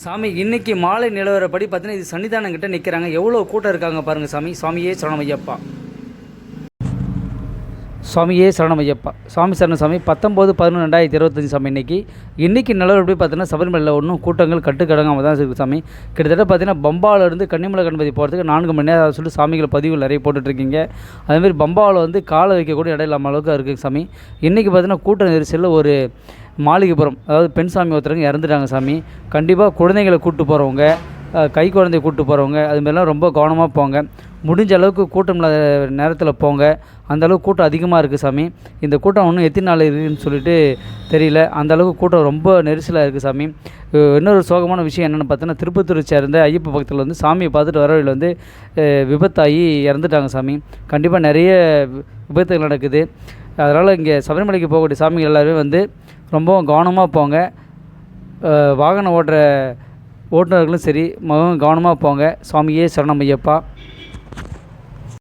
சாமி இன்னைக்கு மாலை நிலவரப்படி பார்த்தீங்கன்னா இது சன்னிதானம் கிட்ட நிற்கிறாங்க. எவ்வளோ கூட்டம் இருக்காங்க பாருங்கள் சாமி. சுவாமியே சரணமையப்பா, சுவாமியே சரணமையப்பா, சுவாமி சரண சாமி. 19/11/2025 சாமி. இன்றைக்கி நிலவரப்படி பார்த்தீங்கன்னா சபரிமலையில் ஒன்றும் கூட்டங்கள் கட்டுக்கடங்காமல் தான் இருக்குது சாமி. கிட்டத்தட்ட பார்த்தீங்கன்னா பம்பாவிலேருந்து கன்னிமலை கணபதி போகிறதுக்கு 4 மணி நேரம் சொல்லிட்டு சாமிகள் பதிவுகள் நிறைய போட்டுட்ருக்கீங்க. அதேமாதிரி பம்பாவில் வந்து காலை வைக்கக்கூடிய இடம் இல்லாமல் அளவுக்கு இருக்குது சாமி. இன்றைக்கி பார்த்தீங்கன்னா கூட்ட நெரிசலில் ஒரு மாளிகைப்புறம், அதாவது பெண் சாமி ஒருத்தருங்க இறந்துட்டாங்க சாமி. கண்டிப்பாக குழந்தைங்களை கூப்பிட்டு போகிறவங்க, கை குழந்தைய கூப்பிட்டு போகிறவங்க அதுமாரிலாம் ரொம்ப கவனமாக போங்க. முடிஞ்ச அளவுக்கு கூட்டம் இல்லாத நேரத்தில் போங்க. அந்தளவுக்கு கூட்டம் அதிகமாக இருக்குது சாமி. இந்த கூட்டம் இன்னும் எத்தனை நாள் இருக்குதுன்னு சொல்லிட்டு தெரியல. அந்தளவுக்கு கூட்டம் ரொம்ப நெரிசலாக இருக்குது சாமி. இன்னொரு சோகமான விஷயம் என்னென்னு பார்த்தோன்னா, திருப்பத்தூரை சேர்ந்த ஐயப்ப பக்தர்கள் வந்து சாமியை பார்த்துட்டு வர வழியில் வந்து விபத்தாகி இறந்துட்டாங்க சாமி. கண்டிப்பாக நிறைய விபத்துகள் நடக்குது. அதனால் இங்கே சபரிமலைக்கு போகக்கூடிய சாமிகள் எல்லாருமே வந்து ரொம்பவும் கவனமாக போங்க. வாகனம் ஓட்டுற ஓட்டுநர்களும் சரி கவனமாக போங்க. சுவாமியே சரணமையப்பா.